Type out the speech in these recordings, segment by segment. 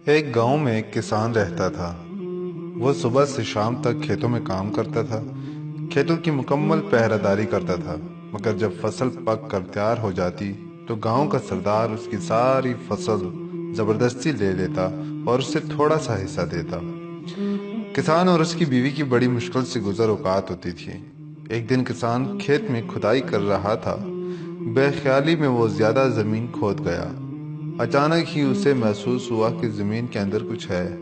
ایک گاؤں میں ایک کسان رہتا تھا۔ وہ صبح سے شام تک کھیتوں میں کام کرتا تھا، کھیتوں کی مکمل پہرہ داری کرتا تھا، مگر جب فصل پک کر تیار ہو جاتی تو گاؤں کا سردار اس کی ساری فصل زبردستی لے لیتا اور اسے تھوڑا سا حصہ دیتا۔ کسان اور اس کی بیوی کی بڑی مشکل سے گزر اوقات ہوتی تھی۔ ایک دن کسان کھیت میں کھدائی کر رہا تھا، بے خیالی میں وہ زیادہ زمین کھود گیا۔ اچانک ہی اسے محسوس ہوا کہ زمین کے اندر کچھ ہے۔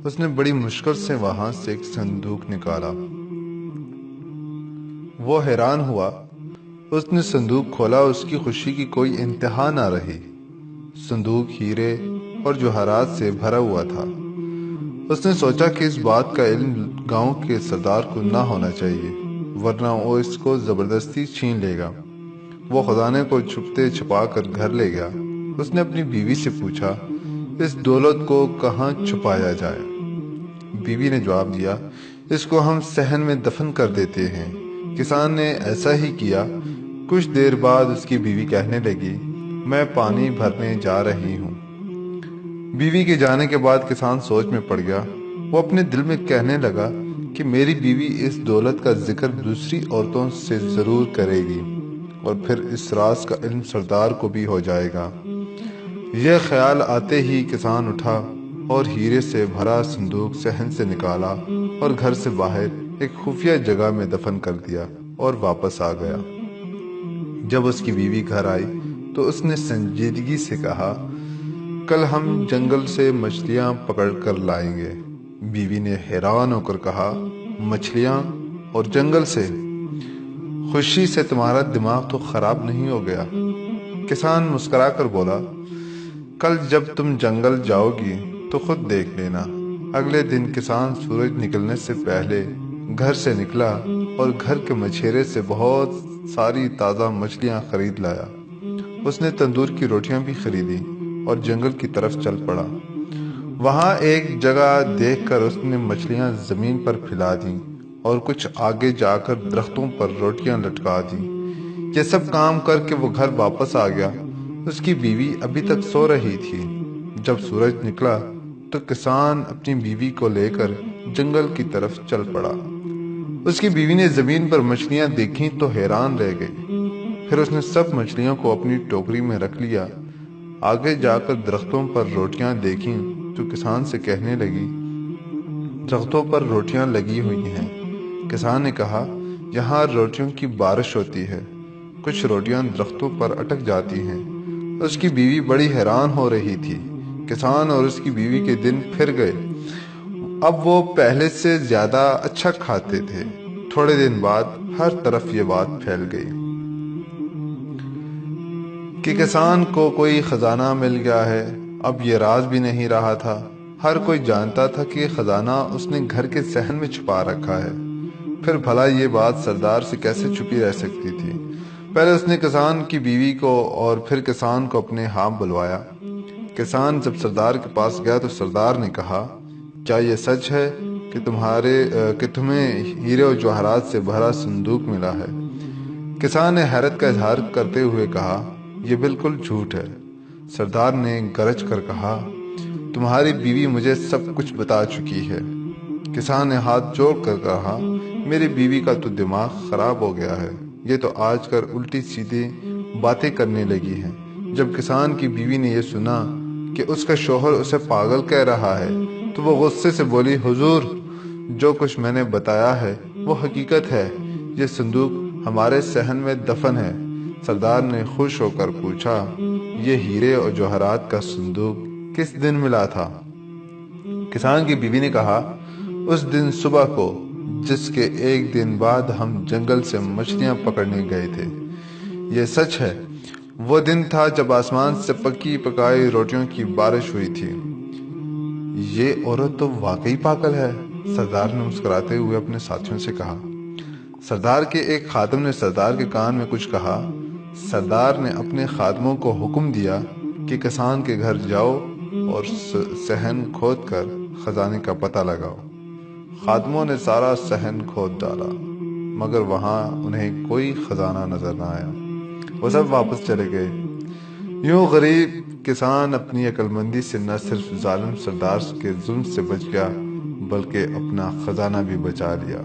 اس نے بڑی مشکل سے وہاں سے ایک صندوق نکالا۔ وہ حیران ہوا۔ اس نے صندوق کھولا، اس کی خوشی کی کوئی انتہا نہ رہی۔ صندوق ہیرے اور جوہرات سے بھرا ہوا تھا۔ اس نے سوچا کہ اس بات کا علم گاؤں کے سردار کو نہ ہونا چاہیے، ورنہ وہ اس کو زبردستی چھین لے گا۔ وہ خزانے کو چھپتے چھپا کر گھر لے گیا۔ اس نے اپنی بیوی سے پوچھا، اس دولت کو کہاں چھپایا جائے؟ بیوی نے جواب دیا، اس کو ہم صحن میں دفن کر دیتے ہیں۔ کسان نے ایسا ہی کیا۔ کچھ دیر بعد اس کی بیوی کہنے لگی، میں پانی بھرنے جا رہی ہوں۔ بیوی کے جانے کے بعد کسان سوچ میں پڑ گیا۔ وہ اپنے دل میں کہنے لگا کہ میری بیوی اس دولت کا ذکر دوسری عورتوں سے ضرور کرے گی اور پھر اس راز کا علم سردار کو بھی ہو جائے گا۔ یہ خیال آتے ہی کسان اٹھا اور ہیرے سے بھرا صندوق صحن سے نکالا اور گھر سے باہر ایک خفیہ جگہ میں دفن کر دیا اور واپس آ گیا۔ جب اس کی بیوی گھر آئی تو اس نے سنجیدگی سے کہا، کل ہم جنگل سے مچھلیاں پکڑ کر لائیں گے۔ بیوی نے حیران ہو کر کہا، مچھلیاں اور جنگل سے؟ خوشی سے تمہارا دماغ تو خراب نہیں ہو گیا؟ کسان مسکرا کر بولا، کل جب تم جنگل جاؤ گی تو خود دیکھ لینا۔ اگلے دن کسان سورج نکلنے سے پہلے گھر سے نکلا اور گھر کے مچھیرے سے بہت ساری تازہ مچھلیاں خرید لایا۔ اس نے تندور کی روٹیاں بھی خریدی اور جنگل کی طرف چل پڑا۔ وہاں ایک جگہ دیکھ کر اس نے مچھلیاں زمین پر پھیلا دیں اور کچھ آگے جا کر درختوں پر روٹیاں لٹکا دیں۔ یہ سب کام کر کے وہ گھر واپس آ گیا۔ اس کی بیوی ابھی تک سو رہی تھی۔ جب سورج نکلا تو کسان اپنی بیوی کو لے کر جنگل کی طرف چل پڑا۔ اس کی بیوی نے زمین پر مچھلیاں دیکھیں تو حیران رہ گئی۔ پھر اس نے سب مچھلیوں کو اپنی ٹوکری میں رکھ لیا۔ آگے جا کر درختوں پر روٹیاں دیکھیں تو کسان سے کہنے لگی، درختوں پر روٹیاں لگی ہوئی ہیں۔ کسان نے کہا، یہاں روٹیوں کی بارش ہوتی ہے، کچھ روٹیاں درختوں پر اٹک جاتی ہیں۔ اس کی بیوی بڑی حیران ہو رہی تھی۔ کسان اور اس کی بیوی کے دن پھر گئے۔ اب وہ پہلے سے زیادہ اچھا کھاتے تھے۔ تھوڑے دن بعد ہر طرف یہ بات پھیل گئی کہ کسان کو کوئی خزانہ مل گیا ہے۔ اب یہ راز بھی نہیں رہا تھا۔ ہر کوئی جانتا تھا کہ یہ خزانہ اس نے گھر کے صحن میں چھپا رکھا ہے۔ پھر بھلا یہ بات سردار سے کیسے چھپی رہ سکتی تھی؟ پہلے اس نے کسان کی بیوی کو اور پھر کسان کو اپنے ہاں بلوایا۔ کسان جب سردار کے پاس گیا تو سردار نے کہا، کیا یہ سچ ہے کہ تمہیں ہیرے اور جواہرات سے بھرا صندوق ملا ہے؟ کسان نے حیرت کا اظہار کرتے ہوئے کہا، یہ بالکل جھوٹ ہے۔ سردار نے گرج کر کہا، تمہاری بیوی مجھے سب کچھ بتا چکی ہے۔ کسان نے ہاتھ جوڑ کر کہا، میری بیوی کا تو دماغ خراب ہو گیا ہے، یہ تو آج کل الٹی سیدھی باتیں کرنے لگی ہے۔ جب کسان کی بیوی نے یہ سنا کہ اس کا شوہر اسے پاگل کہہ رہا ہے تو وہ غصے سے بولی، حضور، جو کچھ میں نے بتایا ہے وہ حقیقت ہے۔ یہ صندوق ہمارے صحن میں دفن ہے۔ سردار نے خوش ہو کر پوچھا، یہ ہیرے اور جوہرات کا صندوق کس دن ملا تھا؟ کسان کی بیوی نے کہا، اس دن صبح کو، جس کے ایک دن بعد ہم جنگل سے مچھلیاں پکڑنے گئے تھے۔ یہ سچ ہے۔ وہ دن تھا جب آسمان سے پکی پکائی روٹیوں کی بارش ہوئی تھی۔ یہ عورت تو واقعی پاگل ہے، سردار نے مسکراتے ہوئے اپنے ساتھیوں سے کہا۔ سردار کے ایک خادم نے سردار کے کان میں کچھ کہا۔ سردار نے اپنے خادموں کو حکم دیا کہ کسان کے گھر جاؤ اور صحن کھود کر خزانے کا پتہ لگاؤ۔ خادموں نے سارا صحن کھود ڈالا، مگر وہاں انہیں کوئی خزانہ نظر نہ آیا۔ وہ سب واپس چلے گئے۔ یوں غریب کسان اپنی عقلمندی سے نہ صرف ظالم سردار کے ظلم سے بچ گیا بلکہ اپنا خزانہ بھی بچا لیا۔